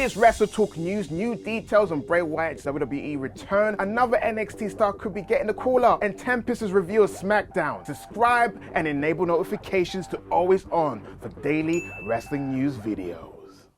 this WrestleTalk news, new details on Bray Wyatt's WWE return, another NXT star could be getting a call-up, and Tempest has revealed SmackDown. Subscribe and enable notifications to always on for daily wrestling news videos.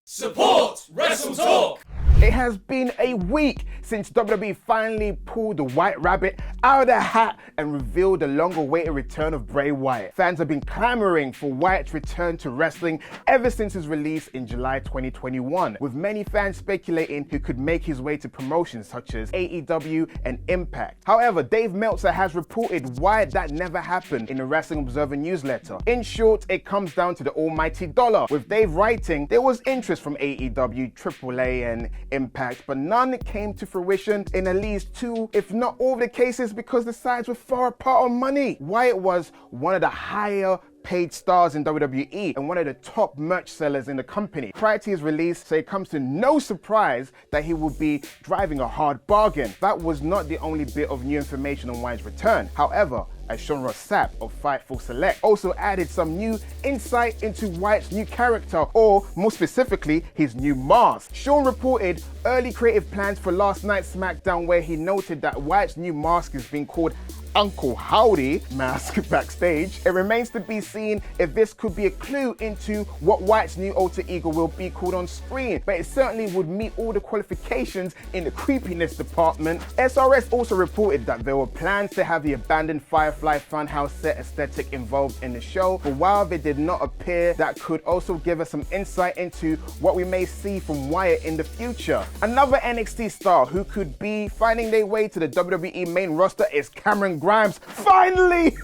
Support WrestleTalk! It has been a week since WWE finally pulled the White Rabbit out of the hat and revealed the long-awaited return of Bray Wyatt. Fans have been clamoring for Wyatt's return to wrestling ever since his release in July 2021, with many fans speculating he could make his way to promotions such as AEW and Impact. However, Dave Meltzer has reported why that never happened in the Wrestling Observer newsletter. In short, it comes down to the almighty dollar, with Dave writing there was interest from AEW, AAA and Impact, but none came to fruition in at least two, if not all of the cases, because the sides were far apart on money. Wyatt was one of the higher paid stars in WWE and one of the top merch sellers in the company prior to his release, so it comes to no surprise that he would be driving a hard bargain. That was not the only bit of new information on Wyatt's return. However, as Sean Ross Sapp of Fightful Select also added some new insight into Wyatt's new character, or more specifically, his new mask. Sean reported early creative plans for last night's SmackDown, where he noted that Wyatt's new mask is being called Uncle Howdy mask backstage. It remains to be seen if this could be a clue into what Wyatt's new alter ego will be called on screen, but it certainly would meet all the qualifications in the creepiness department. SRS also reported that there were plans to have the abandoned Firefly Funhouse set aesthetic involved in the show, but while they did not appear, that could also give us some insight into what we may see from Wyatt in the future. Another NXT star who could be finding their way to the WWE main roster is Cameron Grimes. Finally!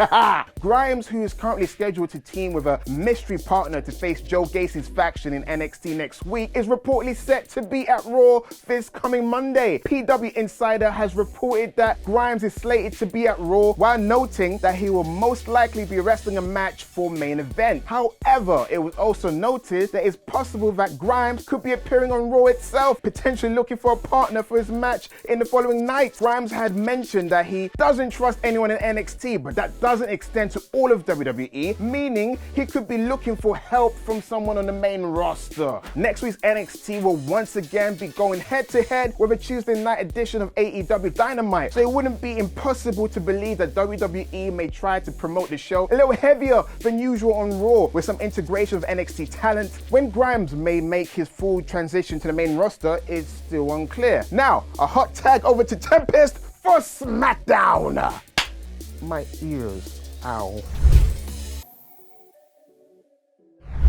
Grimes, who is currently scheduled to team with a mystery partner to face Joe Gacy's faction in NXT next week, is reportedly set to be at Raw this coming Monday. PW Insider has reported that Grimes is slated to be at Raw, while noting that he will most likely be wrestling a match for main event. However, it was also noted that it's possible that Grimes could be appearing on Raw itself, potentially looking for a partner for his match in the following night. Grimes had mentioned that he doesn't trust anyone in NXT, but that doesn't extend to all of WWE, meaning he could be looking for help from someone on the main roster. Next week's NXT will once again be going head-to-head with a Tuesday night edition of AEW Dynamite, so it wouldn't be impossible to believe that WWE may try to promote the show a little heavier than usual on Raw, with some integration of NXT talent. When Grimes may make his full transition to the main roster is still unclear. Now, a hot tag over to Tempest for SmackDown. My ears, ow.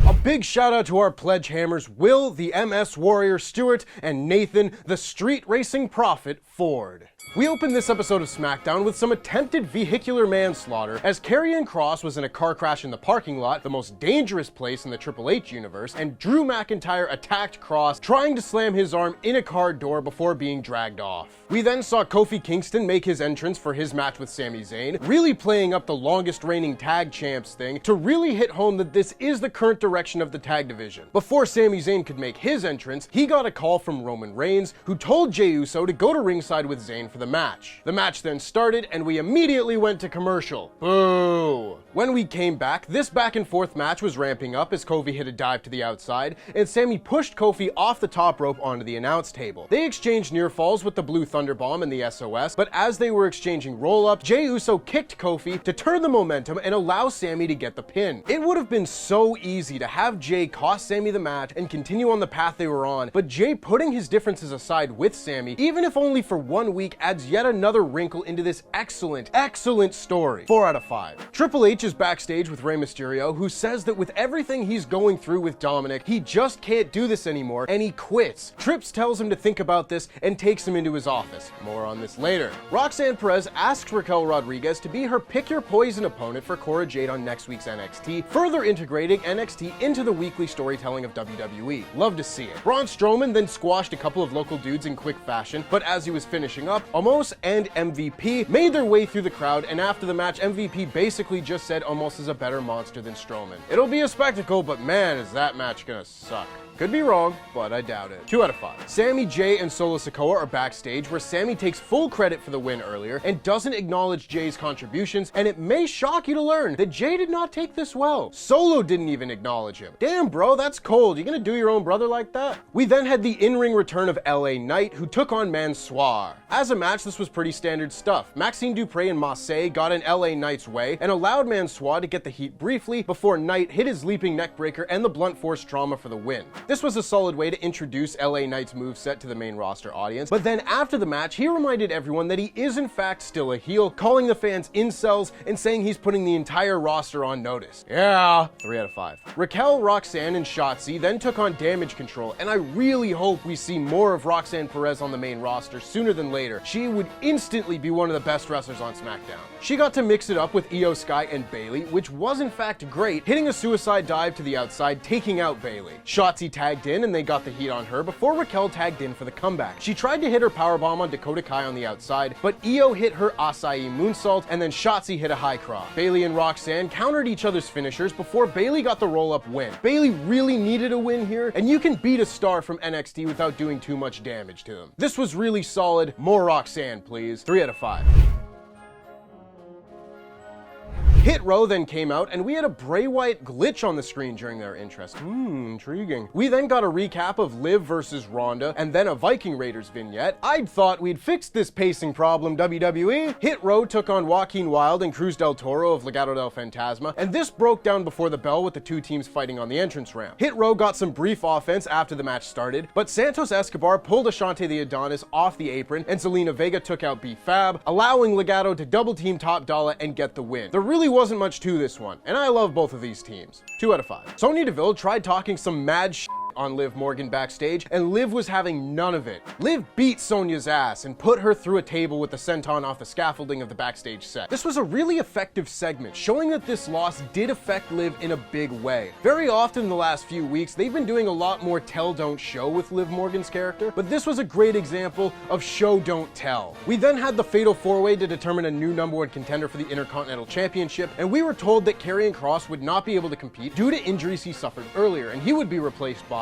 A big shout out to our pledge hammers, Will, the MS Warrior Stewart, and Nathan, the Street Racing Prophet Ford. We opened this episode of SmackDown with some attempted vehicular manslaughter, as Karrion Kross was in a car crash in the parking lot, the most dangerous place in the Triple H universe, and Drew McIntyre attacked Kross, trying to slam his arm in a car door before being dragged off. We then saw Kofi Kingston make his entrance for his match with Sami Zayn, really playing up the longest reigning tag champs thing to really hit home that this is the current direction of the tag division. Before Sami Zayn could make his entrance, he got a call from Roman Reigns, who told Jey Uso to go to ringside with Zayn for the match. The match then started, and we immediately went to commercial. Boo! When we came back, this back and forth match was ramping up as Kofi hit a dive to the outside, and Sami pushed Kofi off the top rope onto the announce table. They exchanged near falls with the Blue Thunderbomb and the SOS, but as they were exchanging roll-ups, Jey Uso kicked Kofi to turn the momentum and allow Sami to get the pin. It would have been so easy to have Jey cost Sami the match and continue on the path they were on, but Jey putting his differences aside with Sami, even if only for 1 week, adds yet another wrinkle into this excellent story. 4 out of 5. Triple H is backstage with Rey Mysterio, who says that with everything he's going through with Dominic, he just can't do this anymore, and he quits. Trips tells him to think about this and takes him into his office. More on this later. Roxanne Perez asks Raquel Rodriguez to be her pick-your-poison opponent for Cora Jade on next week's NXT, further integrating NXT into the weekly storytelling of WWE. Love to see it. Braun Strowman then squashed a couple of local dudes in quick fashion, but as he was finishing up, Omos and MVP made their way through the crowd, and after the match, MVP basically just said Omos is a better monster than Strowman. It'll be a spectacle, but man, is that match gonna suck. Could be wrong, but I doubt it. 2 out of 5. Sami, Jay, and Solo Sikoa are backstage where Sami takes full credit for the win earlier and doesn't acknowledge Jay's contributions, and it may shock you to learn that Jay did not take this well. Solo didn't even acknowledge him. Damn, bro, that's cold. You gonna do your own brother like that? We then had the in-ring return of LA Knight, who took on Mansoor. As a match, this was pretty standard stuff. Maxine Dupri and Massey got in LA Knight's way and allowed Mansoor to get the heat briefly before Knight hit his leaping neckbreaker and the blunt force trauma for the win. This was a solid way to introduce LA Knight's moveset to the main roster audience, but then after the match, he reminded everyone that he is in fact still a heel, calling the fans incels and saying he's putting the entire roster on notice. Yeah, 3 out of 5. Raquel, Roxanne, and Shotzi then took on Damage Control, and I really hope we see more of Roxanne Perez on the main roster sooner than later. She would instantly be one of the best wrestlers on SmackDown. She got to mix it up with Io Sky and Bayley, which was in fact great, hitting a suicide dive to the outside, taking out Bayley. Shotzi tagged in and they got the heat on her before Raquel tagged in for the comeback. She tried to hit her powerbomb on Dakota Kai on the outside, but Io hit her acai moonsault and then Shotzi hit a high cross. Bayley and Roxanne countered each other's finishers before Bayley got the roll-up win. Bayley really needed a win here, and you can beat a star from NXT without doing too much damage to them. This was really solid. More Roxanne, please. 3 out of 5. Hit Row then came out, and we had a Bray Wyatt glitch on the screen during their interest. Intriguing. We then got a recap of Liv versus Ronda, and then a Viking Raiders vignette. I'd thought we'd fixed this pacing problem, WWE. Hit Row took on Joaquin Wilde and Cruz del Toro of Legado del Fantasma, and this broke down before the bell with the two teams fighting on the entrance ramp. Hit Row got some brief offense after the match started, but Santos Escobar pulled Ashante the Adonis off the apron, and Zelina Vega took out B-Fab, allowing Legado to double team Top Dollar and get the win. There really wasn't much to this one, and I love both of these teams. 2 out of 5. Sonya Deville tried talking some mad shit on Liv Morgan backstage, and Liv was having none of it. Liv beat Sonya's ass and put her through a table with the senton off the scaffolding of the backstage set. This was a really effective segment, showing that this loss did affect Liv in a big way. Very often in the last few weeks, they've been doing a lot more tell don't show with Liv Morgan's character, but this was a great example of show don't tell. We then had the Fatal 4-Way to determine a new #1 contender for the Intercontinental Championship, and we were told that Karrion Kross would not be able to compete due to injuries he suffered earlier, and he would be replaced by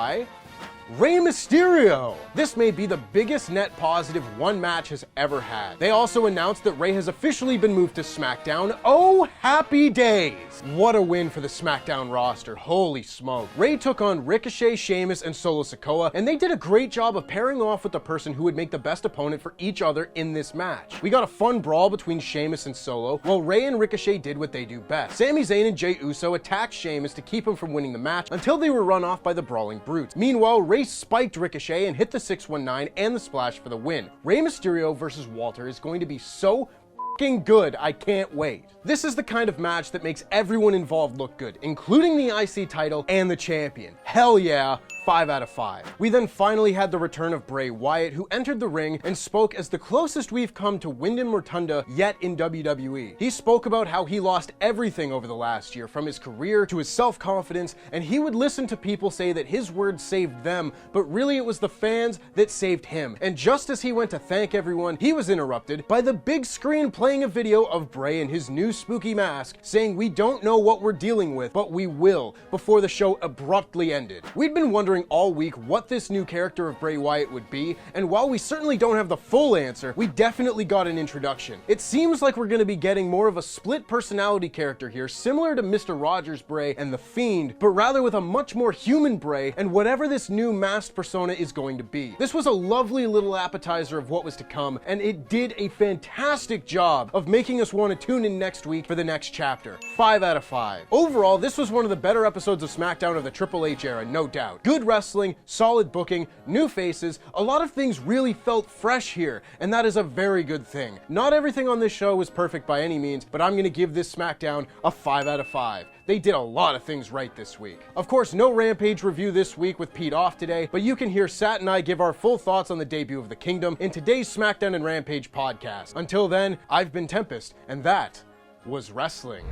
Rey Mysterio. This may be the biggest net positive one match has ever had. They also announced that Rey has officially been moved to SmackDown. Oh, happy days! What a win for the SmackDown roster. Holy smoke. Rey took on Ricochet, Sheamus, and Solo Sikoa, and they did a great job of pairing off with the person who would make the best opponent for each other in this match. We got a fun brawl between Sheamus and Solo, while Rey and Ricochet did what they do best. Sami Zayn and Jey Uso attacked Sheamus to keep him from winning the match until they were run off by the Brawling Brutes. Meanwhile, Rey spiked Ricochet and hit the 619 and the splash for the win. Rey Mysterio versus Walter is going to be so fucking good, I can't wait. This is the kind of match that makes everyone involved look good, including the IC title and the champion. Hell yeah. 5 out of 5. We then finally had the return of Bray Wyatt, who entered the ring and spoke as the closest we've come to Wyndham Rotunda yet in WWE. He spoke about how he lost everything over the last year, from his career to his self-confidence, and he would listen to people say that his words saved them, but really it was the fans that saved him. And just as he went to thank everyone, he was interrupted by the big screen playing a video of Bray in his new spooky mask, saying we don't know what we're dealing with, but we will, before the show abruptly ended. We'd been wondering all week what this new character of Bray Wyatt would be, and while we certainly don't have the full answer, we definitely got an introduction. It seems like we're going to be getting more of a split personality character here, similar to Mr. Rogers Bray and The Fiend, but rather with a much more human Bray and whatever this new masked persona is going to be. This was a lovely little appetizer of what was to come, and it did a fantastic job of making us want to tune in next week for the next chapter. 5 out of 5. Overall, this was one of the better episodes of SmackDown of the Triple H era, no doubt. Good wrestling, solid booking, new faces, a lot of things really felt fresh here, and that is a very good thing. Not everything on this show was perfect by any means, but I'm gonna give this SmackDown a 5 out of 5. They did a lot of things right this week. Of course, no Rampage review this week with Pete off today, but you can hear Sat and I give our full thoughts on the debut of the Kingdom in today's SmackDown and Rampage podcast. Until then, I've been Tempest, and that was wrestling.